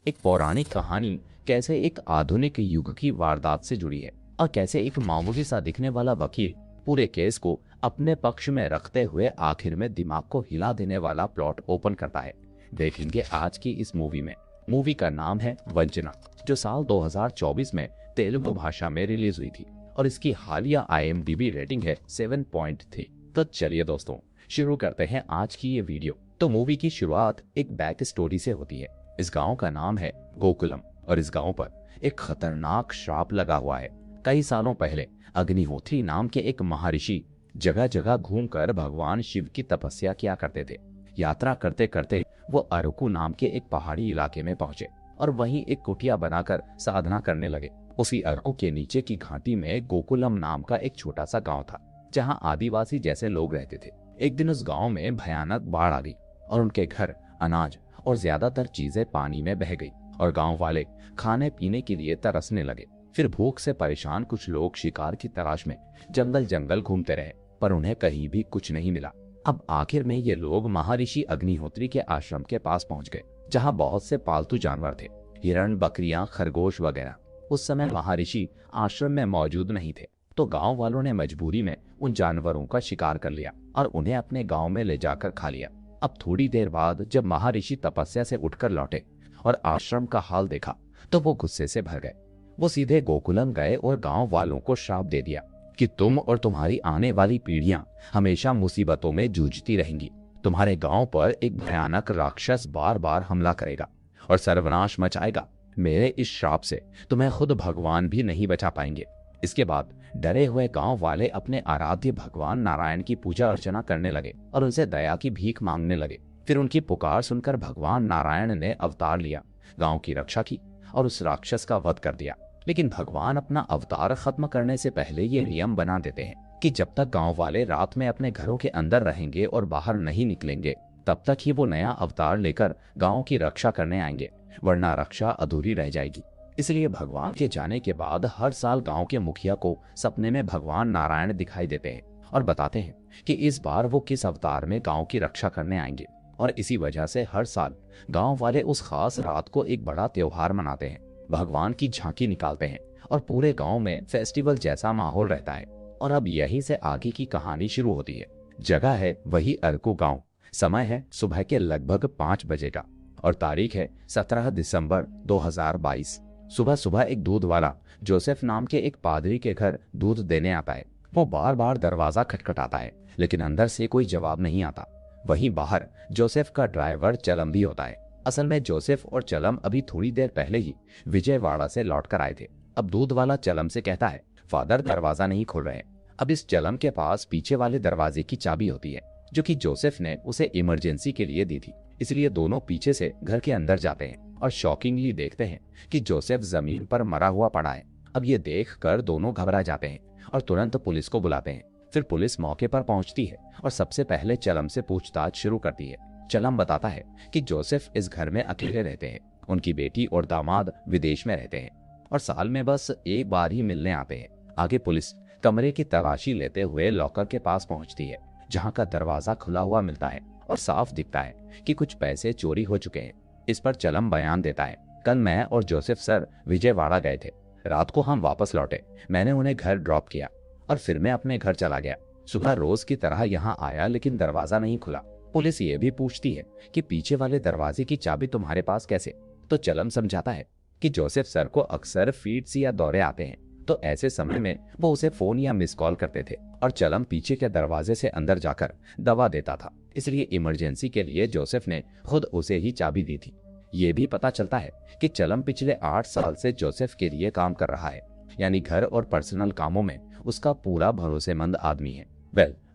एक पौराणिक कहानी कैसे एक आधुनिक युग की वारदात से जुड़ी है और कैसे एक मामूली सा दिखने वाला वकील पूरे केस को अपने पक्ष में रखते हुए आखिर में दिमाग को हिला देने वाला प्लॉट ओपन करता है। देखेंगे आज की इस मूवी में। मूवी का नाम है वंचना, जो साल 2024 में तेलुगु भाषा में रिलीज हुई थी और इसकी हालिया IMDb रेटिंग है 7.3। तो चलिए दोस्तों, शुरू करते हैं आज की ये वीडियो। तो मूवी की शुरुआत एक बैक स्टोरी से होती है। इस गांव का नाम है गोकुलम और इस गांव पर एक खतरनाक श्राप लगा हुआ है। कई सालों पहले अग्निहोत्री नाम के एक महर्षि जगह जगह घूमकर भगवान शिव की तपस्या किया करते थे। यात्रा करते करते वो अरकू नाम के एक पहाड़ी इलाके में पहुंचे और वहीं एक कुटिया बनाकर साधना करने लगे। उसी अरकू के नीचे की घाटी में गोकुलम नाम का एक छोटा सा गांव था, जहां आदिवासी जैसे लोग रहते थे। एक दिन उस गांव में भयानक बाढ़ आ गई और उनके घर, अनाज और ज्यादातर चीजें पानी में बह गई और गांव वाले खाने पीने के लिए तरसने लगे। फिर भूख से परेशान कुछ लोग शिकार की तलाश में जंगल जंगल घूमते रहे, पर उन्हें कहीं भी कुछ नहीं मिला। अब आखिर में ये लोग महर्षि अग्निहोत्री के आश्रम के पास पहुंच गए, जहां बहुत से पालतू जानवर थे, हिरण, बकरियां, खरगोश वगैरह। उस समय महर्षि आश्रम में मौजूद नहीं थे, तो गांव वालों ने मजबूरी में उन जानवरों का शिकार कर लिया और उन्हें अपने गांव में ले जाकर खा लिया। अब थोड़ी देर बाद जब महर्षि तपस्या से उठकर लौटे और आश्रम का हाल देखा तो वो गुस्से से भर गए। वो सीधे गोकुलम गए और गांव वालों को श्राप दे दिया कि तुम और तुम्हारी आने वाली पीढ़ियां हमेशा मुसीबतों में जूझती रहेंगी। तुम्हारे गांव पर एक भयानक राक्षस बार बार हमला करेगा और सर्वनाश मचाएगा। मेरे इस श्राप से तुम्हें खुद भगवान भी नहीं बचा पाएंगे। इसके बाद डरे हुए गांव वाले अपने आराध्य भगवान नारायण की पूजा अर्चना करने लगे और उनसे दया की भीख मांगने लगे। फिर उनकी पुकार सुनकर भगवान नारायण ने अवतार लिया, गांव की रक्षा की और उस राक्षस का वध कर दिया। लेकिन भगवान अपना अवतार खत्म करने से पहले ये नियम बना देते हैं कि जब तक गांव वाले रात में अपने घरों के अंदर रहेंगे और बाहर नहीं निकलेंगे, तब तक ही वो नया अवतार लेकर गांव की रक्षा करने आएंगे, वरना रक्षा अधूरी रह जाएगी। इसलिए भगवान के जाने के बाद हर साल गांव के मुखिया को सपने में भगवान नारायण दिखाई देते हैं और बताते हैं कि इस बार वो किस अवतार में गांव की रक्षा करने आएंगे। और इसी वजह से हर साल गांव वाले उस खास रात को एक बड़ा त्योहार मनाते हैं, भगवान की झांकी निकालते हैं और पूरे गांव में फेस्टिवल जैसा माहौल रहता है। और अब यहीं से आगे की कहानी शुरू होती है। जगह है वही अरकू गांव। समय है सुबह के लगभग 5 बजे का और तारीख है 17 दिसंबर 2022। सुबह सुबह एक दूध वाला जोसेफ नाम के एक पादरी के घर दूध देने आता है। वो बार बार दरवाजा खटखटाता है, लेकिन अंदर से कोई जवाब नहीं आता। वहीं बाहर जोसेफ का ड्राइवर चलम भी होता है। असल में जोसेफ और चलम अभी थोड़ी देर पहले ही विजयवाड़ा से लौट कर आए थे। अब दूध वाला चलम से कहता है, फादर दरवाजा नहीं खोल रहे। अब इस चलम के पास पीछे वाले दरवाजे की चाबी होती है, जो कि जोसेफ ने उसे इमरजेंसी के लिए दी थी। इसलिए दोनों पीछे से घर के अंदर जाते हैं और शॉकिंगली देखते हैं कि जोसेफ जमीन पर मरा हुआ पड़ा है। अब ये देखकर दोनों घबरा जाते हैं और तुरंत पुलिस को बुलाते हैं। फिर पुलिस मौके पर पहुंचती है और सबसे पहले चलम से पूछताछ शुरू करती है। चलम बताता है कि जोसेफ इस घर में अकेले रहते हैं, उनकी बेटी और दामाद विदेश में रहते हैं और साल में बस एक बार ही मिलने आते हैं। आगे पुलिस कमरे की तलाशी लेते हुए लॉकर के पास पहुंचती है, जहां का दरवाजा खुला हुआ मिलता है और साफ दिखता है कि कुछ पैसे चोरी हो चुके हैं। इस पर चलम बयान देता है, कल मैं और जोसेफ सर विजयवाड़ा गए थे। रात को हम वापस लौटे। मैंने उन्हें घर ड्रॉप किया और फिर मैं अपने घर चला गया। सुबह रोज की तरह यहाँ आया, लेकिन दरवाजा नहीं खुला। पुलिस ये भी पूछती है कि पीछे वाले दरवाजे की चाबी तुम्हारे पास कैसे? तो चलम समझाता है कि जोसेफ सर को अक्सर फीड्स या दौरे आते हैं, तो ऐसे समय में वो उसे फोन या मिस कॉल करते थे और चलम पीछे के दरवाजे से अंदर जाकर दवा देता था। इसलिए इमरजेंसी के लिए जोसेफ ने खुद उसे ही चाबी दी थी। ये भी पता चलता है कि चलम पिछले 8 साल से जोसेफ के लिए काम कर रहा है, यानी घर और पर्सनल कामों में उसका पूरा भरोसेमंद आदमी है।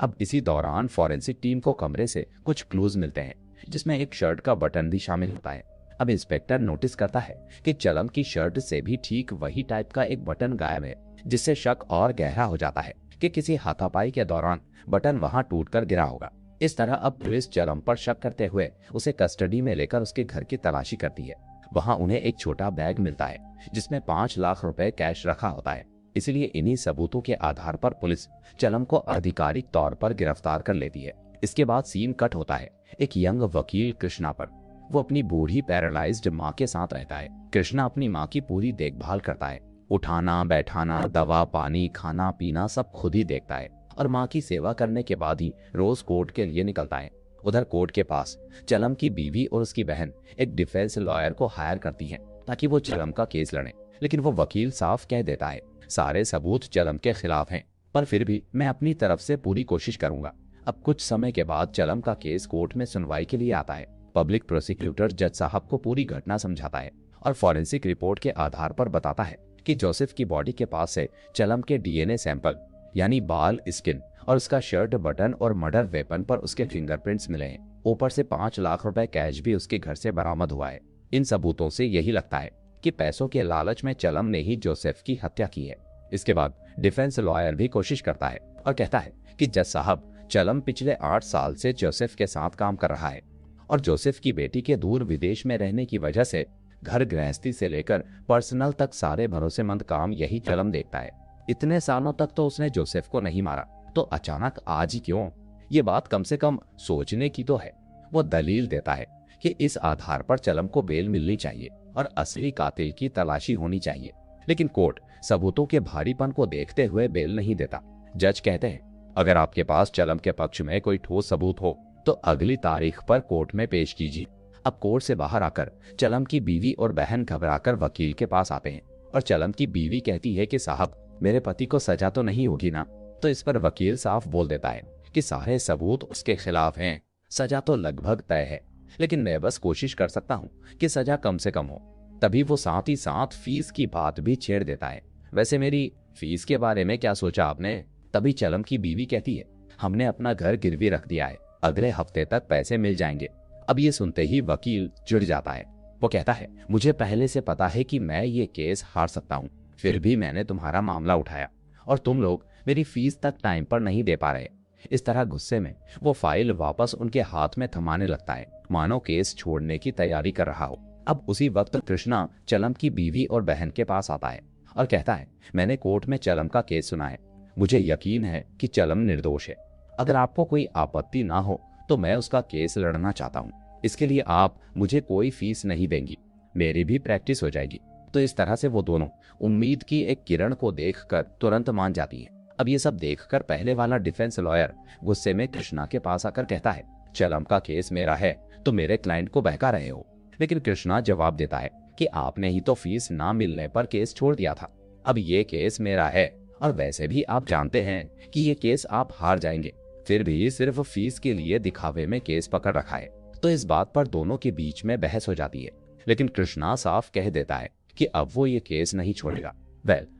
अब इसी दौरान फॉरेंसिक टीम को कमरे से कुछ क्लूज मिलते हैं, जिसमें एक शर्ट का बटन भी शामिल होता है। अब इंस्पेक्टर नोटिस करता है कि चलम की शर्ट से भी ठीक वही टाइप का एक बटन गायब है, जिससे शक और गहरा हो जाता है कि किसी हाथापाई के दौरान बटन वहां टूटकर गिरा होगा। इस तरह अब पुलिस चलम पर शक करते हुए उसे कस्टडी में लेकर उसके घर की तलाशी करती है। वहां उन्हें एक छोटा बैग मिलता है, जिसमें 5 लाख रुपए कैश रखा होता है। इसलिए इन्हीं सबूतों के आधार पर पुलिस चलम को आधिकारिक तौर पर गिरफ्तार कर लेती है। इसके बाद सीन कट होता है एक यंग वकील कृष्णा पर। वो अपनी बूढ़ी पैरालाइज्ड माँ के साथ रहता है। कृष्णा अपनी माँ की पूरी देखभाल करता है, उठाना बैठाना, दवा पानी खाना पीना सब खुद ही देखता है और माँ की सेवा करने के बाद ही रोज कोर्ट के लिए निकलता है। उधर कोर्ट के पास चलम की बीवी और उसकी बहन एक डिफेंस लॉयर को हायर करती हैं ताकि वो चलम का केस लड़े, लेकिन वो वकील साफ कह देता है सारे सबूत चलम के खिलाफ हैं, पर फिर भी मैं अपनी तरफ से पूरी कोशिश करूंगा। अब कुछ समय के बाद चलम का केस कोर्ट में सुनवाई के लिए आता है। पब्लिक प्रोसिक्यूटर जज साहब को पूरी घटना समझाता है और फॉरेंसिक रिपोर्ट के आधार पर बताता है कि जोसेफ की बॉडी के पास से चलम के डीएनए सैंपल यानी बाल, स्किन और उसका शर्ट बटन और मर्डर वेपन पर उसके फिंगरप्रिंट्स मिले हैं। ऊपर से 5 लाख रुपए कैश भी उसके घर से बरामद हुआ है। इन सबूतों से यही लगता है कि पैसों के लालच में चलम ने ही जोसेफ की हत्या की है। इसके बाद डिफेंस लॉयर भी कोशिश करता है और कहता है कि जज साहब, चलम पिछले 8 साल से जोसेफ के साथ काम कर रहा है और जोसेफ की बेटी के दूर विदेश में रहने की वजह से घर गृहस्थी से लेकर पर्सनल तक सारे भरोसेमंद काम यही चलम देखता है। इतने सालों तक तो उसने जोसेफ को नहीं मारा, तो अचानक आज ही क्यों? ये बात कम से कम सोचने की तो है। वो दलील देता है कि इस आधार पर चलम को बेल मिलनी चाहिए और असली कातिल की तलाशी होनी चाहिए, लेकिन कोर्ट सबूतों के भारीपन को देखते हुए बेल नहीं देता। जज कहते हैं अगर आपके पास चलम के पक्ष में कोई ठोस सबूत हो तो अगली तारीख पर कोर्ट में पेश कीजिए। अब कोर्ट से बाहर आकर चलम की बीवी और बहन घबराकर वकील के पास आते हैं और चलम की बीवी कहती है कि साहब, मेरे पति को सजा तो नहीं होगी ना? तो इस पर वकील साफ बोल देता है कि सारे सबूत उसके खिलाफ हैं, सजा तो लगभग तय है, लेकिन मैं बस कोशिश कर सकता हूँ कि सजा कम से कम हो। तभी वो साथ ही साथ फीस की बात भी छेड़ देता है। वैसे मेरी फीस के बारे में क्या सोचा आपने? तभी चलम की बीवी कहती है हमने अपना घर गिरवी रख दिया है, अगले हफ्ते तक पैसे मिल जाएंगे। अब ये सुनते ही वकील चिढ़ जाता है। वो कहता है मुझे पहले से पता है कि मैं ये केस हार सकता हूँ, फिर भी मैंने तुम्हारा मामला उठाया और तुम लोग मेरी फीस तक टाइम पर नहीं दे पा रहे। इस तरह गुस्से में वो फाइल वापस उनके हाथ में थमाने लगता है, मानो केस छोड़ने की तैयारी कर रहा हो। अब उसी वक्त कृष्णा चलम की बीवी और बहन के पास आता है और कहता है मैंने कोर्ट में चलम का केस सुना है, मुझे यकीन है कि चलम निर्दोष है। अगर आपको कोई आपत्ति ना हो तो मैं उसका केस लड़ना चाहता हूँ। इसके लिए आप मुझे कोई फीस नहीं देंगी, मेरी भी प्रैक्टिस हो जाएगी। तो इस तरह से वो दोनों उम्मीद की एक किरण को देखकर तुरंत मान जाती हैं। अब ये सब देखकर पहले वाला डिफेंस लॉयर गुस्से में कृष्णा के पास आकर कहता है चलम का केस मेरा है तो मेरे क्लाइंट को बहका रहे हो। लेकिन कृष्णा जवाब देता है कि आपने ही तो फीस ना मिलने पर केस छोड़ दिया था, अब ये केस मेरा है और वैसे भी आप जानते हैं कि ये केस आप हार जाएंगे, फिर भी सिर्फ फीस के लिए दिखावे में केस पकड़ रखा है। तो इस बात पर दोनों के बीच में बहस हो जाती है, लेकिन कृष्णा साफ कह देता है कि अब वो ये केस नहीं छोड़ेगा।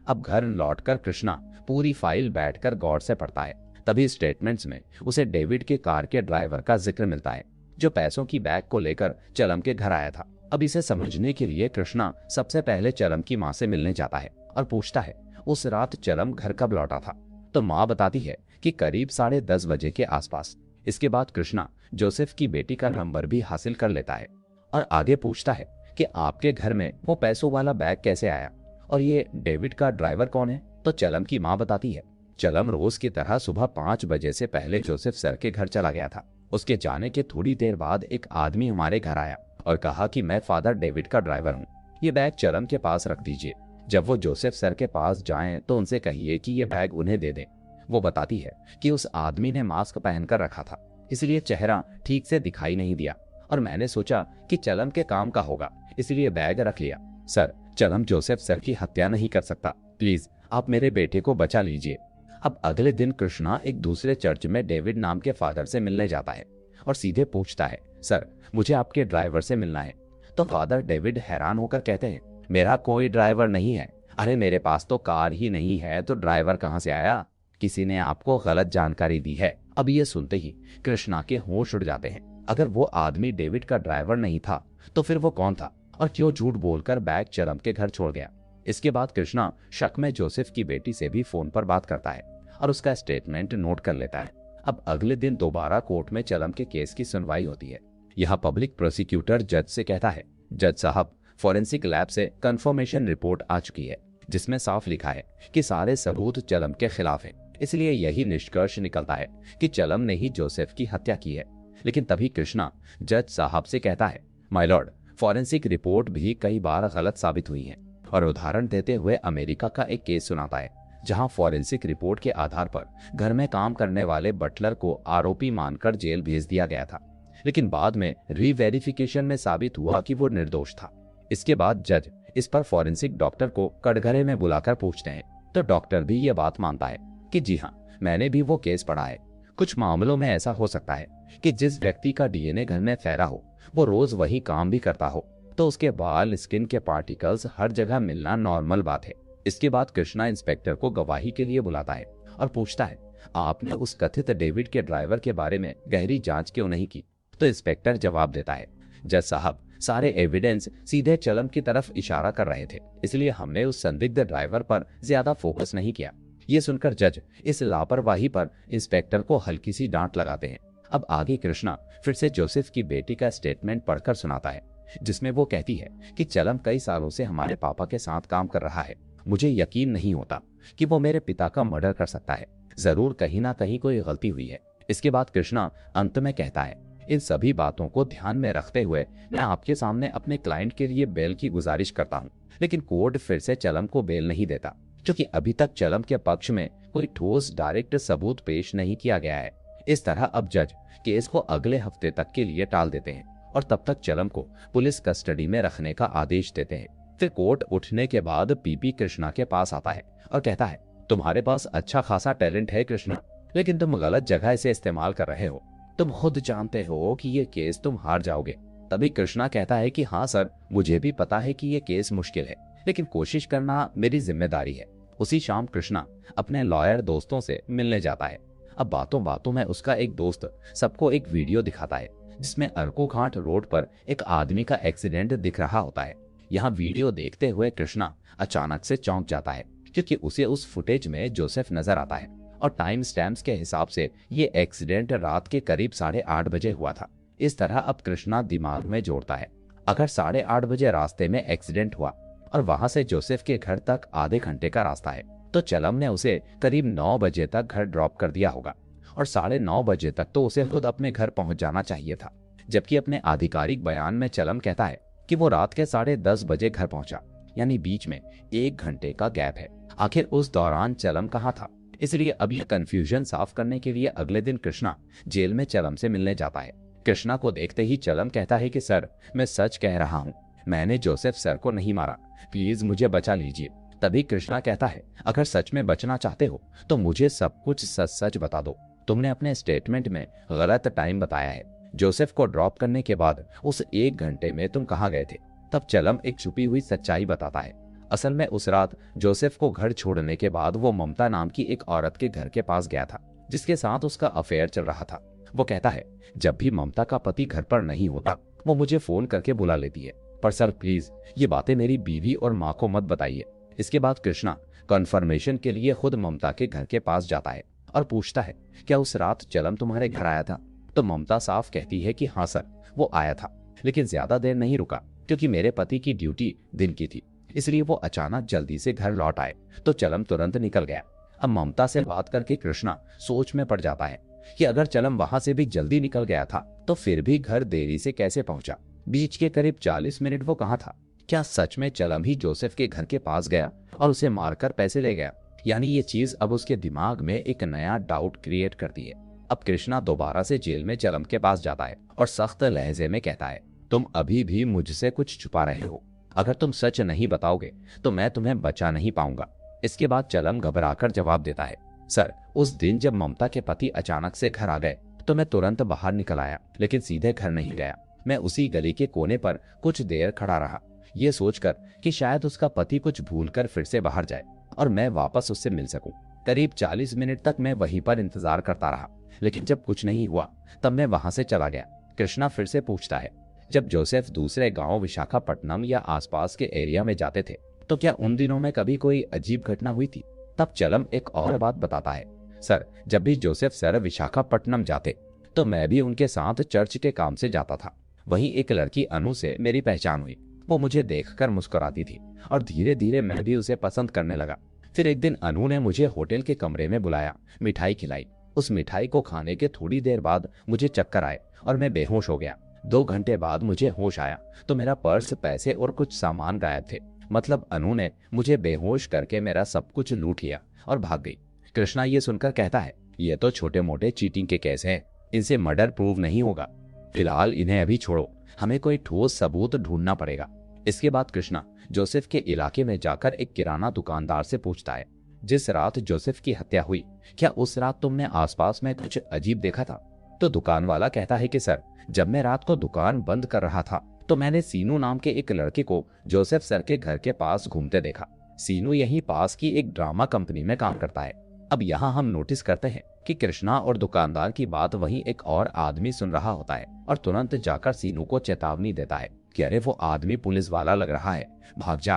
अब घर लौटकर कृष्णा पूरी फाइल बैठकर गौर से पढ़ता है। तभी स्टेटमेंट्स में उसे डेविड के कार के ड्राइवर का जिक्र मिलता है जो पैसों की बैग को लेकर चलम के घर आया था। अब इसे समझने के लिए कृष्णा सबसे पहले चलम की माँ से मिलने जाता है और पूछता है उस रात चलम घर कब लौटा था। तो माँ बताती है कि करीब 10:30 बजे के आसपास। इसके बाद कृष्णा जोसेफ की बेटी का नंबर भी हासिल कर लेता है और आगे पूछता है कि आपके घर में वो पैसों वाला बैग कैसे आया और ये डेविड का ड्राइवर कौन है। तो चलम की माँ बताती है चलम रोज की तरह सुबह 5 बजे से पहले जोसेफ सर के घर चला गया था। उसके जाने के थोड़ी देर बाद एक आदमी हमारे घर आया और कहा कि मैं फादर डेविड का ड्राइवर हूँ, ये बैग चलम के पास रख दीजिए। जब वो जोसेफ सर के पास जाएं तो उनसे कहिए कि ये बैग उन्हें दे दें। वो बताती है कि उस आदमी ने मास्क पहनकर रखा था, इसलिए चेहरा ठीक से दिखाई नहीं दिया और मैंने सोचा कि चलम के काम का होगा, इसलिए बैग रख लिया। सर, चलम जोसेफ सर की हत्या नहीं कर सकता, प्लीज आप मेरे बेटे को बचा लीजिए। अब अगले दिन कृष्णा एक दूसरे चर्च में डेविड नाम के फादर से मिलने जाता है और सीधे पूछता है सर, मुझे आपके ड्राइवर से मिलना है। तो फादर डेविड हैरान होकर कहते हैं मेरा कोई ड्राइवर नहीं है। अरे मेरे पास तो कार ही नहीं है तो ड्राइवर कहाँ से आया? किसी ने आपको गलत जानकारी दी है। अब ये सुनते ही कृष्णा के होश उड़ जाते हैं। अगर वो आदमी डेविड का ड्राइवर नहीं था तो फिर वो कौन था और क्यों झूठ बोलकर बैग चलम के घर छोड़ गया? इसके बाद कृष्णा शक में जोसेफ की बेटी से भी फोन पर बात करता है और उसका स्टेटमेंट नोट कर लेता है। अब अगले दिन दोबारा कोर्ट में चलम के केस की सुनवाई होती है। यहाँ पब्लिक प्रोसिक्यूटर जज से कहता है जज साहब, फॉरेंसिक लैब से कंफर्मेशन रिपोर्ट आ चुकी है जिसमें साफ लिखा है कि सारे सबूत चलम के खिलाफ हैं, इसलिए यही निष्कर्ष निकलता है कि चलम ने ही जोसेफ की हत्या की है। लेकिन तभी कृष्णा जज साहब से कहता है माय लॉर्ड, फॉरेंसिक रिपोर्ट भी कई बार गलत साबित हुई है। और उदाहरण देते हुए अमेरिका का एक केस सुनाता है जहां फॉरेंसिक रिपोर्ट के आधार पर घर में काम करने वाले बटलर को आरोपी मानकर जेल भेज दिया गया था, लेकिन बाद में रीवेरिफिकेशन में साबित हुआ कि वो निर्दोष था। इसके बाद जज इस पर फॉरेंसिक डॉक्टर को कटघरे में बुलाकर पूछते हैं, तो डॉक्टर भी ये बात मानता है कि जी हाँ, मैंने भी वो केस पढ़ा है। कुछ मामलों में ऐसा हो सकता है कि जिस व्यक्ति का डीएनए घर में फैला हो वो रोज वही काम भी करता हो, तो उसके बाल, स्किन के पार्टिकल्स हर जगह मिलना नॉर्मल बात है। इसके बाद कृष्णा इंस्पेक्टर को गवाही के लिए बुलाता है और पूछता है, आपने उस कथित डेविड के ड्राइवर के बारे में गहरी जांच क्यों नहीं की? तो इंस्पेक्टर जवाब देता है, जज साहब, सारे एविडेंस सीधे चलम की तरफ इशारा कर रहे थे, इसलिए हमने उस संदिग्ध ड्राइवर पर ज्यादा फोकस नहीं किया। ये सुनकर जज इस लापरवाही पर इंस्पेक्टर को हल्की सी डांट लगाते हैं। अब आगे कृष्णा फिर से जोसेफ की बेटी का स्टेटमेंट पढ़कर सुनाता है, जिसमें वो कहती है कि चलम कई सालों से हमारे पापा के साथ काम कर रहा है। मुझे यकीन नहीं होता कि वो मेरे पिता का मर्डर कर सकता है। जरूर कहीं ना कहीं कोई गलती हुई है। इसके बाद कृष्णा अंत में कहता है, इन सभी बातों को ध्यान में रखते हुए मैं आपके सामने अपने क्लाइंट के लिए बेल की गुजारिश करता हूँ, लेकिन कोर्ट फिर से चलम को बेल नहीं देता, क्योंकि अभी तक चलम के पक्ष में कोई ठोस डायरेक्ट सबूत पेश नहीं किया गया है। इस तरह अब जज केस को अगले हफ्ते तक के लिए टाल देते हैं और तब तक चलम को पुलिस कस्टडी में रखने का आदेश देते हैं। फिर कोर्ट उठने के बाद पीपी कृष्णा के पास आता है और कहता है, तुम्हारे पास अच्छा खासा टैलेंट है कृष्णा, लेकिन तुम गलत जगह इसे इस्तेमाल कर रहे हो। तुम खुद जानते हो कि ये केस तुम हार जाओगे। तभी कृष्णा कहता है कि हाँ सर, मुझे भी पता है कि ये केस मुश्किल है, लेकिन कोशिश करना मेरी जिम्मेदारी है। उसी शाम कृष्णा अपने लॉयर दोस्तों से मिलने जाता है। अब बातों बातों में उसका एक दोस्त सबको एक वीडियो दिखाता है जिसमें अर्को घाट रोड पर एक आदमी का एक्सीडेंट दिख रहा होता है। यहाँ वीडियो देखते हुए कृष्णा अचानक से चौंक जाता है, क्योंकि उसे उस फुटेज में जोसेफ नजर आता है और टाइम स्टैम्प्स के हिसाब से ये एक्सीडेंट रात के करीब 8:30 बजे हुआ था। इस तरह अब कृष्णा दिमाग में जोड़ता है, अगर 8:30 बजे रास्ते में एक्सीडेंट हुआ और वहां से जोसेफ के घर तक आधे घंटे का रास्ता है, तो चलम ने उसे करीब 9 बजे तक घर ड्रॉप कर दिया होगा और 9:30 बजे तक तो उसे खुद अपने घर पहुंच जाना चाहिए था। जबकि अपने आधिकारिक बयान में चलम कहता है कि वो रात के 10:30 बजे घर पहुंचा, यानी बीच में 1 घंटे का गैप है। आखिर उस दौरान चलम कहाँ था? इसलिए अब यह कंफ्यूजन साफ करने के लिए अगले दिन कृष्णा जेल में चलम से मिलने जाता है। कृष्णा को देखते ही चलम कहता है कि सर, मैं सच कह रहा हूँ, मैंने जोसेफ सर को नहीं मारा, प्लीज मुझे बचा लीजिए। तभी कृष्णा कहता है, अगर सच में बचना चाहते हो तो मुझे सब कुछ सच सच बता दो। तुमने अपने स्टेटमेंट में गलत टाइम बताया है। जोसेफ को ड्रॉप करने के बाद उस 1 घंटे में तुम कहाँ गए थे? तब चलम एक छुपी हुई सच्चाई बताता है। असल में उस रात जोसेफ को घर छोड़ने के बाद वो ममता नाम की एक औरत के घर के पास गया था, जिसके साथ उसका अफेयर चल रहा था। वो कहता है, जब भी ममता का पति घर पर नहीं होता वो मुझे फोन करके बुला लेती है, पर सर प्लीज ये बातें मेरी बीवी और माँ को मत बताइए। इसके बाद कृष्णा कंफर्मेशन के लिए खुद ममता के घर के पास जाता है और पूछता है, क्या उस रात चलम तुम्हारे घर आया था? तो ममता साफ कहती है कि हाँ सर, वो आया था, लेकिन ज्यादा देर नहीं रुका, क्योंकि मेरे पति की ड्यूटी दिन की थी, इसलिए वो अचानक जल्दी से घर लौट आए तो चलम तुरंत निकल गया। अब ममता से बात करके कृष्णा सोच में पड़ जाता है कि अगर चलम वहां से भी जल्दी निकल गया था तो फिर भी घर देरी से कैसे पहुंचा? बीच के करीब 40 मिनट वो कहाँ था? क्या सच में चलम ही जोसेफ के घर के पास गया और उसे मारकर पैसे ले गया? यानी ये चीज अब उसके दिमाग में एक नया डाउट क्रिएट करती है। अब कृष्णा दोबारा से जेल में चलम के पास जाता है और सख्त लहजे में कहता है, तुम अभी भी मुझसे कुछ छुपा रहे हो। अगर तुम सच नहीं बताओगे तो मैं तुम्हें बचा नहीं पाऊंगा। इसके बाद चलम घबराकर जवाब देता है, सर, उस दिन जब ममता के पति अचानक से घर आ गए तो मैं तुरंत बाहर निकल आया, लेकिन सीधे घर नहीं गया। मैं उसी गली के कोने पर कुछ देर खड़ा रहा, ये सोचकर कि शायद उसका पति कुछ भूलकर फिर से बाहर जाए और मैं वापस उससे मिल सकूं। करीब 40 मिनट तक मैं वहीं पर इंतजार करता रहा, लेकिन जब कुछ नहीं हुआ तब मैं वहां से चला गया। कृष्णा फिर से पूछता है, जब जोसेफ दूसरे गांव विशाखापट्टनम या आसपास के एरिया में जाते थे तो क्या उन दिनों में कभी कोई अजीब घटना हुई थी? तब चलम एक और बात बताता है, सर, जब भी जोसेफ सर विशाखापट्टनम जाते तो मैं भी उनके साथ चर्च के काम से जाता था। वहीं एक लड़की अनु से मेरी पहचान हुई। वो मुझे देखकर मुस्कुराती थी और धीरे धीरे मैं भी उसे पसंद करने लगा। फिर एक दिन अनु ने मुझे होटल के कमरे में बुलाया, मिठाई खिलाई। उस मिठाई को खाने के थोड़ी देर बाद मुझे चक्कर आए और मैं बेहोश हो गया। 2 घंटे बाद मुझे होश आया तो मेरा पर्स, पैसे और कुछ सामान गायब थे। मतलब अनु ने मुझे बेहोश करके मेरा सब कुछ लूट लिया और भाग गई। कृष्णा ये सुनकर कहता है, ये तो छोटे मोटे चीटिंग के केस हैं, इनसे मर्डर प्रूव नहीं होगा। फिलहाल इन्हें अभी छोड़ो, हमें कोई ठोस सबूत ढूंढना पड़ेगा। इसके बाद कृष्णा जोसेफ के इलाके में जाकर एक किराना दुकानदार से पूछता है, जिस रात जोसेफ की हत्या हुई, क्या उस रात तुमने आसपास में कुछ अजीब देखा था? तो दुकान वाला कहता है कि सर, जब मैं रात को दुकान बंद कर रहा था तो मैंने सीनू नाम के एक लड़के को जोसेफ सर के घर के पास घूमते देखा। सीनू यहीं पास की एक ड्रामा कंपनी में काम करता है। अब यहाँ हम नोटिस करते हैं कि कृष्णा और दुकानदार की बात वहीं एक और आदमी सुन रहा होता है और तुरंत जाकर सीनू को चेतावनी देता है कि अरे वो आदमी पुलिस वाला लग रहा है, भाग जा।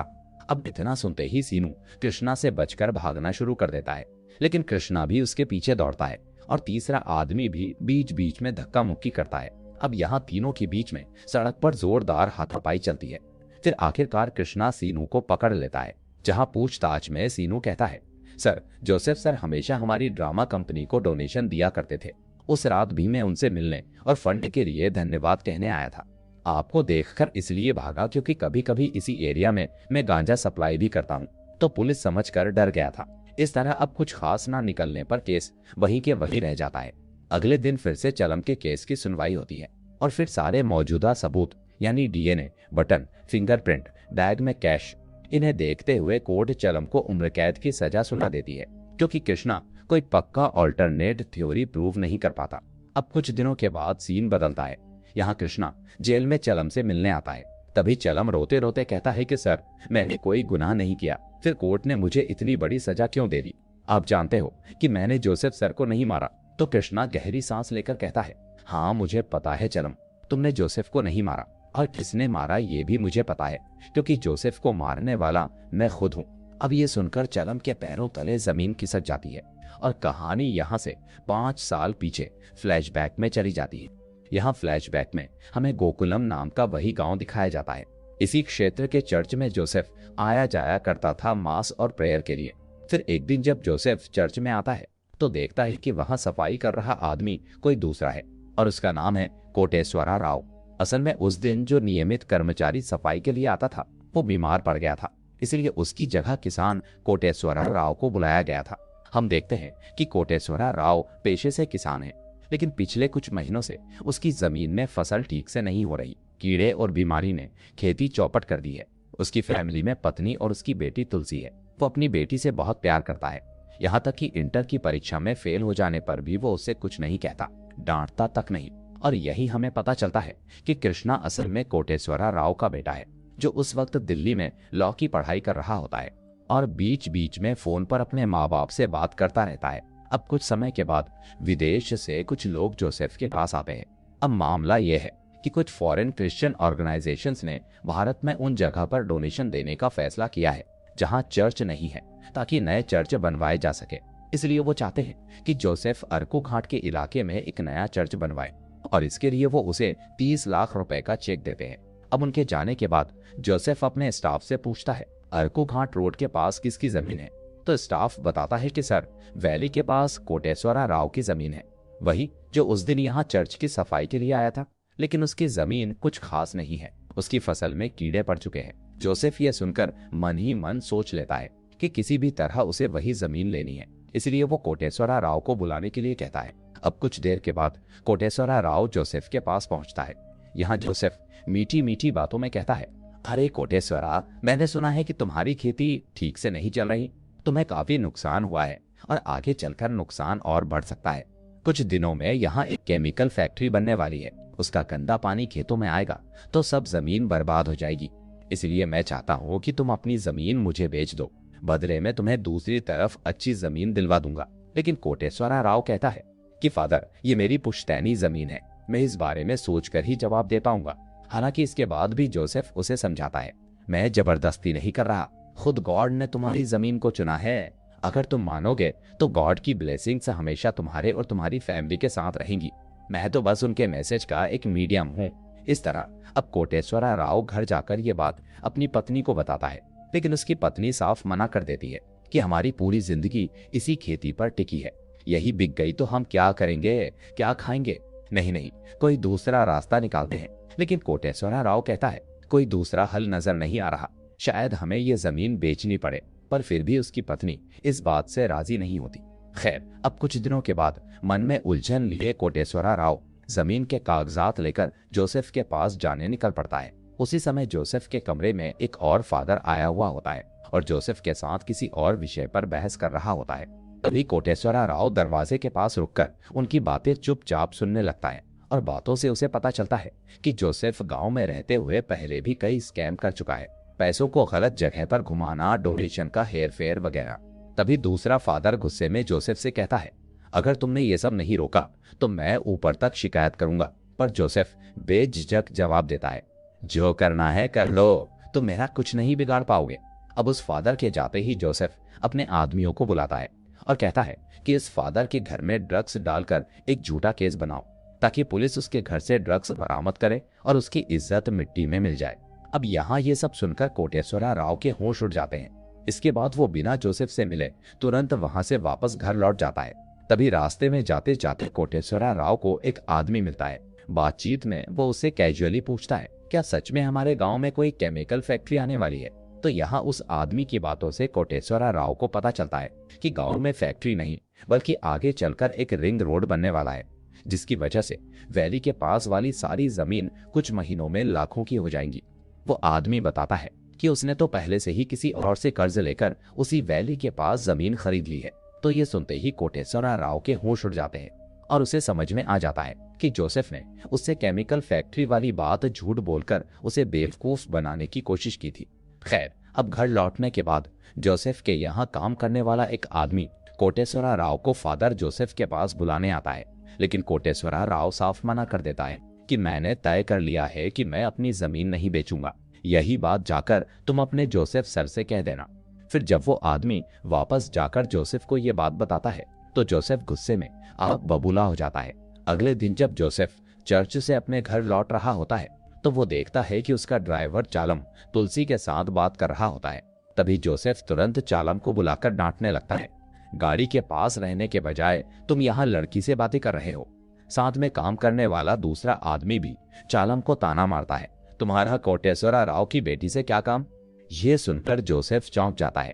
अब इतना सुनते ही सीनू कृष्णा से बचकर भागना शुरू कर देता है, लेकिन कृष्णा भी उसके पीछे दौड़ता है और तीसरा आदमी भी बीच बीच में धक्का मुक्की करता है। अब यहाँ तीनों के बीच में सड़क पर जोरदार हाथापाई चलती है। फिर आखिरकार कृष्णा सीनू को पकड़ लेता है, जहाँ पूछताछ में सीनू कहता है, सर, जोसेफ सर हमेशा हमारी ड्रामा कंपनी को डोनेशन दिया करते थे। उस रात भी मैं उनसे मिलने और फंड के लिए धन्यवाद कहने आया था। आपको देखकर इसलिए भागा क्योंकि कभी कभी इसी एरिया में मैं गांजा सप्लाई भी करता हूँ, तो पुलिस समझकर डर गया था। इस तरह अब कुछ खास ना निकलने पर केस वहीं के वहीं रह जाता है। अगले दिन फिर से चलम के केस की सुनवाई होती है और फिर सारे मौजूदा सबूत यानी डीएनए, बटन, फिंगरप्रिंट, बैग में कैश, इन्हें देखते हुए कोर्ट चलम को उम्र कैद की सजा सुना देती है, क्योंकि कृष्णा कोई पक्का ऑल्टरनेट थ्योरी प्रूव नहीं कर पाता। अब कुछ दिनों के बाद सीन बदलता है। यहाँ कृष्णा जेल में चलम से मिलने आता है। तभी चलम रोते रोते कहता है कि सर, मैंने कोई गुनाह नहीं किया, फिर कोर्ट ने मुझे इतनी बड़ी सजा क्यों दे दी? आप जानते हो कि मैंने जोसेफ सर को नहीं मारा। तो कृष्णा गहरी सांस लेकर कहता है, हाँ मुझे पता है चलम, तुमने जोसेफ को नहीं मारा, और किसने मारा ये भी मुझे पता है, क्योंकि जोसेफ को मारने वाला मैं खुद हूँ। अब ये सुनकर चलम के पैरों तले जमीन खिसक जाती है और कहानी यहाँ से 5 साल पीछे फ्लैशबैक में चली जाती है। यहाँ फ्लैशबैक में हमें गोकुलम नाम का वही गांव दिखाया जाता है। इसी क्षेत्र के चर्च में जोसेफ आया जाया करता था मास और प्रेयर के लिए। फिर एक दिन जब जोसेफ चर्च में आता है तो देखता है कि वहां सफाई कर रहा आदमी कोई दूसरा है और उसका नाम है कोटेश्वरा राव। असल में उस दिन जो नियमित कर्मचारी सफाई के लिए आता था वो बीमार पड़ गया था, इसलिए उसकी जगह किसान कोटेश्वरा राव को बुलाया गया था। हम देखते हैं कि कोटेश्वरा राव पेशे से किसान है, लेकिन पिछले कुछ महीनों से उसकी जमीन में फसल ठीक से नहीं हो रही। कीड़े और बीमारी ने खेती चौपट कर दी है। उसकी फैमिली में पत्नी और उसकी बेटी तुलसी है। वो अपनी बेटी से बहुत प्यार करता है, यहाँ तक कि इंटर की परीक्षा में फेल हो जाने पर भी वो उससे कुछ नहीं कहता, डांटता तक नहीं। और यही हमें पता चलता है कि कृष्णा असल में कोटेश्वरा राव का बेटा है, जो उस वक्त दिल्ली में लॉ की पढ़ाई कर रहा होता है और बीच बीच में फोन पर अपने माँ बाप से बात करता रहता है। अब कुछ समय के बाद विदेश से कुछ लोग जोसेफ के पास आते हैं। अब मामला यह है कि कुछ फॉरेन क्रिश्चियन ऑर्गेनाइजेशंस ने भारत में उन जगह पर डोनेशन देने का फैसला किया है जहां चर्च नहीं है, ताकि नए चर्च बनवाए जा सके। इसलिए वो चाहते हैं कि जोसेफ अर्को घाट के इलाके में एक नया चर्च बनवाए और इसके लिए वो उसे 30 लाख रुपए का चेक देते हैं। अब उनके जाने के बाद जोसेफ अपने स्टाफ से पूछता है, अर्को घाट रोड के पास किसकी जमीन है? तो स्टाफ बताता है कि सर, वैली के पास कोटेश्वरा राव की जमीन है, वही जो उस दिन यहाँ चर्च की सफाई के लिए आया था। लेकिन उसकी जमीन कुछ खास नहीं है, उसकी फसल में कीड़े पड़ चुके हैं। जोसेफ ये सुनकर मन ही मन सोच लेता है कि किसी भी तरह उसे वही जमीन लेनी है, इसलिए वो कोटेश्वरा राव को बुलाने के लिए कहता है। अब कुछ देर के बाद कोटेश्वरा राव जोसेफ के पास पहुंचता है। यहाँ जोसेफ मीठी मीठी बातों में कहता है, अरे कोटेश्वरा, मैंने सुना है कि तुम्हारी खेती ठीक से नहीं चल रही, तुम्हें काफी नुकसान हुआ है और आगे चलकर नुकसान और बढ़ सकता है। कुछ दिनों में यहाँ एक केमिकल फैक्ट्री बनने वाली है, उसका गंदा पानी खेतों में आएगा तो सब जमीन बर्बाद हो जाएगी। इसलिए मैं चाहता हूँ कि तुम अपनी जमीन मुझे बेच दो, बदले में तुम्हें दूसरी तरफ अच्छी जमीन दिलवा दूंगा। लेकिन कोटेश्वरा राव कहता है कि फादर, ये मेरी पुश्तैनी जमीन है, मैं इस बारे में सोचकर ही जवाब दे पाऊंगा। हालांकि इसके बाद भी जोसेफ उसे समझाता है, मैं जबरदस्ती नहीं कर रहा, खुद गॉड ने तुम्हारी जमीन को चुना है। अगर तुम मानोगे तो गॉड की ब्लेसिंग्स हमेशा तुम्हारे और तुम्हारी फैमिली के साथ रहेंगी। मैं तो बस उनके मैसेज का एक मीडियम हूँ। इस तरह अब कोटेश्वरा राव घर जाकर ये बात अपनी पत्नी को बताता है, लेकिन उसकी पत्नी साफ मना कर देती है कि हमारी पूरी जिंदगी इसी खेती पर टिकी है, यही बिक गई तो हम क्या करेंगे, क्या खाएंगे। नहीं नहीं, कोई दूसरा रास्ता निकालते हैं। लेकिन कोटेश्वरा राव कहता है कोई दूसरा हल नजर नहीं आ रहा, शायद हमें ये जमीन बेचनी पड़े। पर फिर भी उसकी पत्नी इस बात से राजी नहीं होती। खैर, अब कुछ दिनों के बाद मन में उलझन लिए कोटेश्वरा राव जमीन के कागजात लेकर जोसेफ के पास जाने निकल पड़ता है। उसी समय जोसेफ के कमरे में एक और फादर आया हुआ होता है और जोसेफ के साथ किसी और विषय पर बहस कर रहा होता है। तभी कोटेश्वरा राव दरवाजे के पास रुककर उनकी बातें चुपचाप सुनने लगता है और बातों से उसे पता चलता है कि जोसेफ गांव में रहते हुए पहले भी कई स्कैम कर चुका है, पैसों को गलत जगह पर घुमाना, डोनेशन का हेर फेर वगैरह। तभी दूसरा फादर गुस्से में जोसेफ से कहता है, अगर तुमने ये सब नहीं रोका तो मैं ऊपर तक शिकायत करूंगा। पर जोसेफ बेझिझक जवाब देता है, जो करना है कर लो, तुम मेरा कुछ नहीं बिगाड़ पाओगे। अब उस फादर के जाते ही जोसेफ अपने आदमियों को बुलाता है और कहता है कि इस फादर के घर में ड्रग्स डालकर एक झूठा केस बनाओ ताकि पुलिस उसके घर से ड्रग्स बरामद करे और उसकी इज्जत मिट्टी में मिल जाए। अब यहाँ ये सब सुनकर कोटेश्वरा राव के होश उड़ जाते हैं। इसके बाद वो बिना जोसेफ से मिले तुरंत वहां से वापस घर लौट जाता है। तभी रास्ते में जाते जाते कोटेश्वरा राव को एक आदमी मिलता है। बातचीत में वो उससे कैजुअली पूछता है, क्या सच में हमारे गांव में कोई केमिकल फैक्ट्री आने वाली है? तो यहाँ उस आदमी की बातों से कोटेश्वरा राव को पता चलता है कि गांव में फैक्ट्री नहीं बल्कि आगे चलकर एक रिंग रोड बनने वाला है, जिसकी वजह से वैली के पास वाली सारी जमीन कुछ महीनों में लाखों की हो जाएंगी। वो आदमी बताता है कि उसने तो पहले से ही किसी और से कर्ज लेकर उसी वैली के पास जमीन खरीद ली है। तो ये सुनते ही कोटेश्वरा राव के होश उड़ जाते हैं और उसे समझ में आ जाता है कि जोसेफ ने उससे केमिकल फैक्ट्री वाली बात झूठ बोलकर उसे बेवकूफ बनाने की कोशिश की थी। खैर, अब घर लौटने के बाद जोसेफ के यहाँ काम करने वाला एक आदमी कोटेश्वरा राव को फादर जोसेफ के पास बुलाने आता है। लेकिन कोटेश्वरा राव साफ मना कर देता है कि मैंने तय कर लिया है कि मैं अपनी जमीन नहीं बेचूंगा, यही बात जाकर तुम अपने जोसेफ सर से कह देना। फिर जब वो आदमी वापस जाकर जोसेफ को ये बात बताता है तो जोसेफ गुस्से में आग बबूला हो जाता है। अगले दिन जब जोसेफ चर्च से अपने घर लौट रहा होता है तो वो देखता है कि उसका ड्राइवर चालम तुलसी के साथ बात कर रहा होता है। तभी जोसेफ तुरंत चालम को बुलाकर डांटने लगता है, गाड़ी के पास रहने के बजाय तुम यहाँ लड़की से बातें कर रहे हो। साथ में काम करने वाला दूसरा आदमी भी चालम को ताना मारता है, तुम्हारा कोटेश्वरा राव की बेटी से क्या काम? ये सुनकर जोसेफ चौंक जाता है।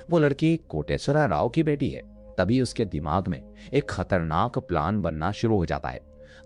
वो लड़की कोटेश्वरा राव की बेटी है। तभी उसके दिमाग में एक खतरनाक प्लान बनना शुरू हो जाता है।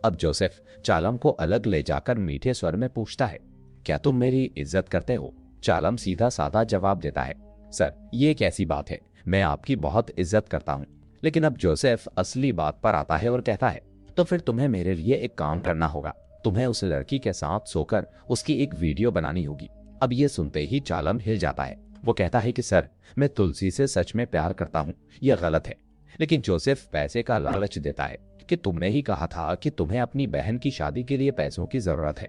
अब जोसेफ चालम को अलग ले जाकर मीठे स्वर में पूछता है, क्या तुम मेरी इज्जत करते हो? चालम सीधा साधा जवाब देता है, सर ये कैसी बात है, मैं आपकी बहुत इज्जत करता हूँ। लेकिन अब जोसेफ असली बात पर आता है और कहता है, तो फिर तुम्हें मेरे लिए एक काम करना होगा, तुम्हें उस लड़की के साथ सोकर उसकी एक वीडियो बनानी होगी। अब ये सुनते ही चालम हिल जाता है। वो कहता है कि सर, मैं तुलसी से सच में प्यार करता हूँ, यह गलत है। लेकिन जोसेफ पैसे का लालच देता है कि तुमने ही कहा था कि तुम्हें अपनी बहन की शादी के लिए पैसों की जरूरत है,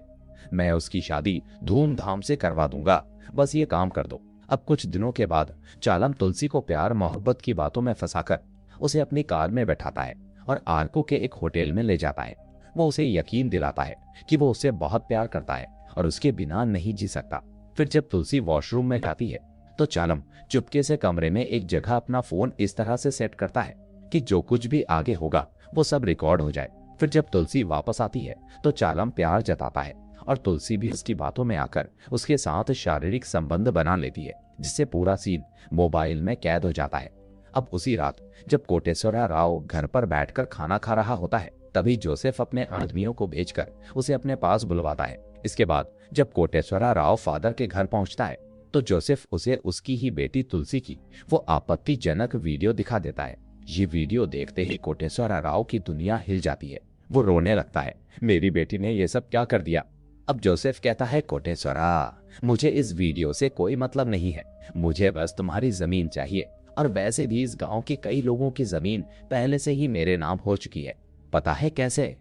मैं उसकी शादी धूमधाम से करवा दूंगा, बस ये काम कर दो। अब कुछ दिनों के बाद चालम तुलसी को प्यार मोहब्बत की बातों में फंसाकर उसे अपनी कार में बैठाता है और आर्को के एक होटल में ले जाता है। वो उसे यकीन दिलाता है कि वो उससे बहुत प्यार करता है और उसके बिना नहीं जी सकता। फिर जब तुलसी वॉशरूम में जाती है तो चालम चुपके से कमरे में एक जगह अपना फोन इस तरह से सेट करता है कि जो कुछ भी आगे होगा वो सब रिकॉर्ड हो जाए। फिर जब तुलसी वापस आती है तो चालम प्यार जताता है और तुलसी भी उसकी बातों में आकर उसके साथ शारीरिक संबंध बना लेती है, जिससे पूरा सीन मोबाइल में कैद हो जाता है। अब उसी रात जब कोटेश्वरा राव घर पर बैठकर खाना खा रहा होता है तभी जोसेफ अपने आदमियों को भेजकर उसे अपने पास बुलवाता है। इसके बाद जब कोटेश्वरा राव फादर के घर पहुंचता है तो जोसेफ उसे उसकी ही बेटी तुलसी की वो आपत्तिजनक वीडियो दिखा देता है। ये वीडियो देखते ही कोटेश्वरा राव की दुनिया हिल जाती है। वो रोने लगता है, मेरी बेटी ने ये सब क्या कर दिया? अब जोसेफ कहता है, कोटेश्वरा, मुझे इस वीडियो से कोई मतलब नहीं है, मुझे बस तुम्हारी जमीन चाहिए, और वैसे भी इस गांव के कई लोगों की जमीन पहले से ही मेरे नाम हो चुकी है। पता है कैसे?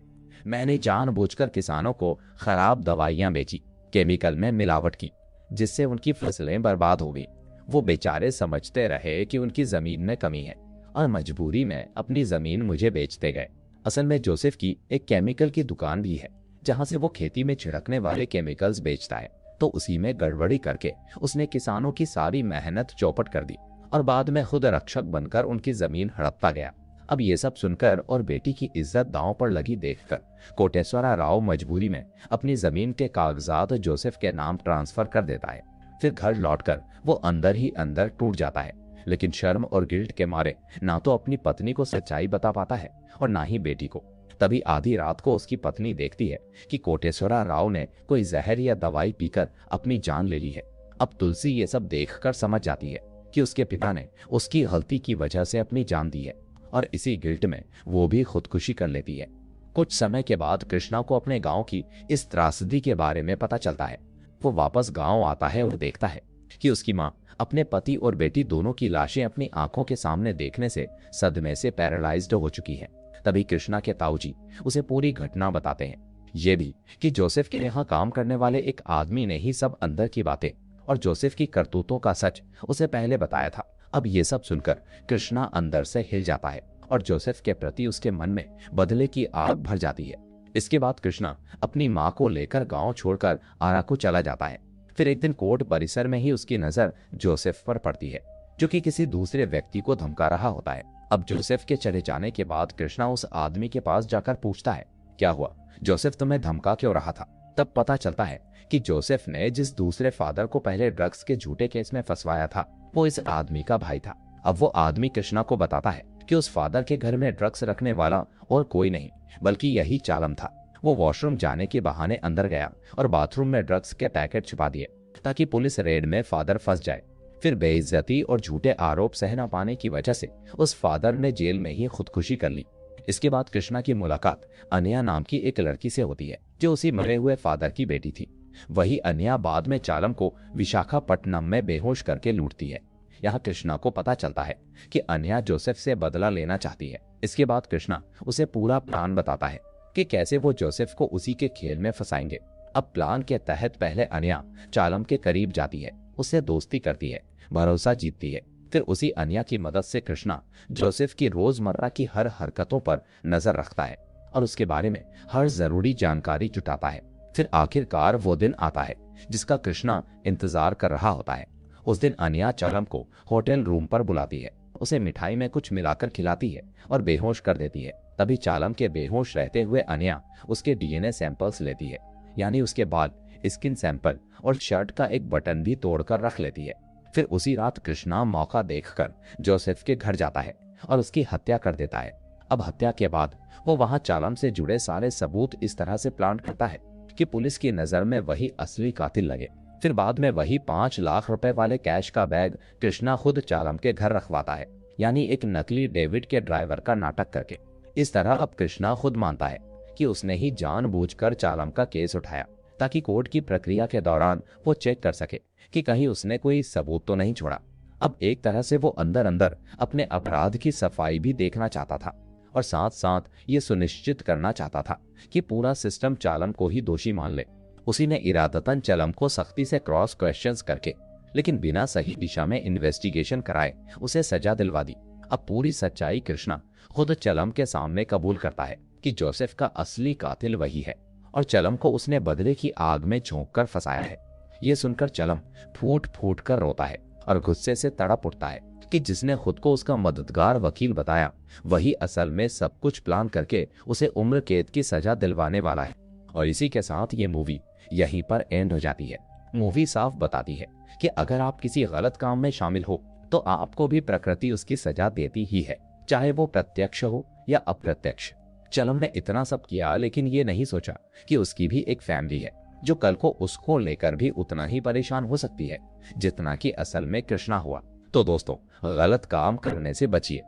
मैंने जानबूझकर किसानों को खराब दवाइयां बेची, केमिकल में मिलावट की, जिससे उनकी फसलें बर्बाद हो गई। वो बेचारे समझते रहे कि उनकी जमीन में कमी है और मजबूरी में अपनी जमीन मुझे बेचते गए। असल में जोसेफ की एक केमिकल की दुकान भी है जहां से वो खेती में छिड़कने वाले केमिकल्स बेचता है। तो उसी में गड़बड़ी करके उसने किसानों की सारी मेहनत चौपट कर दी और बाद में खुद रक्षक बनकर उनकी जमीन हड़पता गया। अब ये सब सुनकर और बेटी की इज्जत दांव पर लगी देखकर कोटेश्वरा राव मजबूरी में अपनी जमीन के कागजात जोसेफ के नाम ट्रांसफर कर देता है। फिर घर लौटकर वो अंदर ही अंदर टूट जाता है, लेकिन शर्म और गिल्ट के मारे ना तो अपनी पत्नी को सच्चाई बता पाता है और ना ही बेटी को। तभी आधी रात को उसकी पत्नी देखती है कि कोटेश्वरा राव ने कोई जहर या दवाई पीकर अपनी जान ले ली है। अब तुलसी ये सब देखकर समझ जाती है कि उसके पिता ने उसकी गलती की वजह से अपनी जान दी है और इसी गिल्ट में वो भी खुदकुशी कर लेती है। कुछ समय के बाद कृष्णा को अपने गांव की इस त्रासदी के बारे में पता चलता है। वो वापस गांव आता है और देखता है कि उसकी माँ अपने पति और बेटी दोनों की लाशें अपनी आंखों के सामने देखने से सदमे से पैरालाइज्ड हो चुकी है। तभी कृष्णा के ताऊजी उसे पूरी घटना बताते हैं, ये भी कि जोसेफ के यहाँ काम करने वाले एक आदमी ने ही सब अंदर की बातें और जोसेफ की करतूतों का सच उसे पहले बताया था। अब ये सब सुनकर कृष्णा अंदर से हिल जाता है और जोसेफ के प्रति उसके मन में बदले की आग भर जाती है। इसके बाद कृष्णा अपनी माँ को लेकर गांव छोड़कर आराकू चला जाता है। फिर एक दिन कोर्ट परिसर में ही उसकी नजर जोसेफ पर पड़ती है, जो कि किसी दूसरे व्यक्ति को धमका रहा होता है। अब जोसेफ के चले जाने के बाद कृष्णा उस आदमी के पास जाकर पूछता है, क्या हुआ जोसेफ, तुम्हें धमका क्यों रहा था? तब पता चलता है कि जोसेफ ने जिस दूसरे फादर को पहले ड्रग्स के झूठे केस में फंसवाया था वो इस आदमी का भाई था। अब वो आदमी कृष्णा को बताता है कि उस फादर के घर में ड्रग्स रखने वाला और कोई नहीं बल्कि यही चालम था। वो वॉशरूम जाने के बहाने अंदर गया और बाथरूम में ड्रग्स के पैकेट छुपा दिए ताकि पुलिस रेड में फादर फंस जाए। फिर बेइज्जती और झूठे आरोप सह न पाने की वजह से उस फादर ने जेल में ही खुदकुशी कर ली। इसके बाद कृष्णा की मुलाकात अनया नाम की एक लड़की से होती है, जो उसी मरे हुए फादर की बेटी थी। वही अनया बाद में चालम को विशाखापट्टनम में बेहोश करके लूटती है। यहाँ कृष्णा को पता चलता है कि अनया जोसेफ से बदला लेना चाहती है। इसके बाद कृष्णा उसे पूरा प्लान बताता है कि कैसे वो जोसेफ को उसी के खेल में फंसाएंगे। अब प्लान के तहत पहले अनया चालम के करीब जाती है, उससे दोस्ती करती है, भरोसा जीतती है। फिर उसी अनया की मदद से कृष्णा जोसेफ की रोजमर्रा की हर हरकतों पर नजर रखता है और उसके बारे में हर जरूरी जानकारी जुटाता है। फिर आखिरकार वो दिन आता है जिसका कृष्णा इंतजार कर रहा होता है। उस दिन अनया चालम को होटल रूम पर बुलाती है, उसे मिठाई में कुछ मिलाकर खिलाती है और बेहोश कर देती है। तभी चालम के बेहोश रहते हुए अनया उसके डीएनए सैंपल्स लेती है, यानी उसके बाल, स्किन सैंपल और शर्ट का एक बटन भी तोड़कर रख लेती है। फिर उसी रात कृष्णा मौका देखकर जोसेफ के घर जाता है और उसकी हत्या कर देता है। अब हत्या के बाद वो वहां चालम से जुड़े सारे सबूत इस तरह से प्लान करता है कि पुलिस की नजर में वही असली कातिल लगे। फिर बाद में वही 5 लाख रुपए वाले कैश का बैग कृष्णा खुद चालम के घर रखवाता है, यानी एक नकली डेविड के ड्राइवर का नाटक करके। इस तरह अब कृष्णा खुद मानता है कि उसने ही जानबूझकर चालम का केस उठाया ताकि कोर्ट की प्रक्रिया के दौरान वो चेक कर सके कि कहीं उसने कोई सबूत तो नहीं छोड़ा। अब एक तरह से वो अंदर अंदर अपने अपराध की सफाई भी देखना चाहता था और साथ साथ ये सुनिश्चित करना चाहता था कि पूरा सिस्टम चालम को ही दोषी मान ले। उसी ने इरादतन चालम को सख्ती से क्रॉस क्वेश्चंस करके लेकिन बिना सही दिशा में इन्वेस्टिगेशन कराए उसे सजा दिलवा दी। अब पूरी सच्चाई कृष्णा खुद चालम के सामने कबूल करता है कि जोसेफ का असली कातिल वही है और चालम को उसने बदले की आग में झोंक कर फंसाया है। ये सुनकर चालम फूट फूट कर रोता है और गुस्से से तड़प उठता है कि जिसने खुद को उसका मददगार वकील बताया वही असल में सब कुछ प्लान करके उसे उम्र कैद की सजा दिलवाने वाला है। और इसी के साथ ये मूवी यहीं पर एंड हो जाती है। मूवी साफ बताती है कि अगर आप किसी गलत काम में शामिल हो तो आपको भी प्रकृति उसकी सजा देती ही है, चाहे वो प्रत्यक्ष हो या अप्रत्यक्ष। चालम ने इतना सब किया लेकिन ये नहीं सोचा कि उसकी भी एक फैमिली है जो कल को उसको लेकर भी उतना ही परेशान हो सकती है जितना कि असल में कृष्णा हुआ। तो दोस्तों, गलत काम करने से बचिए,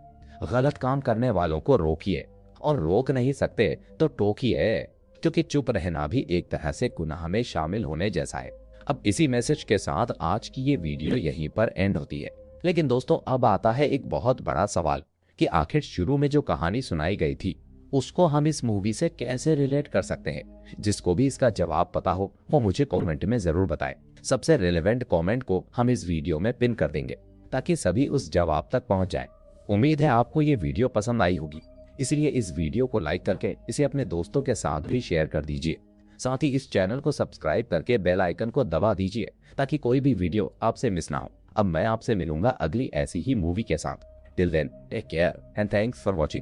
गलत काम करने वालों को रोकिए और रोक नहीं सकते तो टोकिए, क्योंकि चुप रहना भी एक तरह से गुनाह में शामिल होने जैसा है। अब इसी मैसेज के साथ आज की ये वीडियो यहीं पर एंड होती है। लेकिन दोस्तों, अब आता है एक बहुत बड़ा सवाल कि आखिर शुरू में जो कहानी सुनाई गई थी उसको हम इस मूवी से कैसे रिलेट कर सकते हैं। जिसको भी इसका जवाब पता हो वो मुझे कमेंट में जरूर बताएं। सबसे रिलेवेंट कमेंट को हम इस वीडियो में पिन कर देंगे ताकि सभी उस जवाब तक पहुंच जाएं। उम्मीद है आपको ये वीडियो पसंद आई होगी, इसलिए इस वीडियो को लाइक करके इसे अपने दोस्तों के साथ भी शेयर कर दीजिए। साथ ही इस चैनल को सब्सक्राइब करके बेल आइकन को दबा दीजिए ताकि कोई भी वीडियो आपसे मिस ना हो। अब मैं आपसे मिलूंगा अगली ऐसी ही मूवी के साथ। Till then, take care and thanks for watching.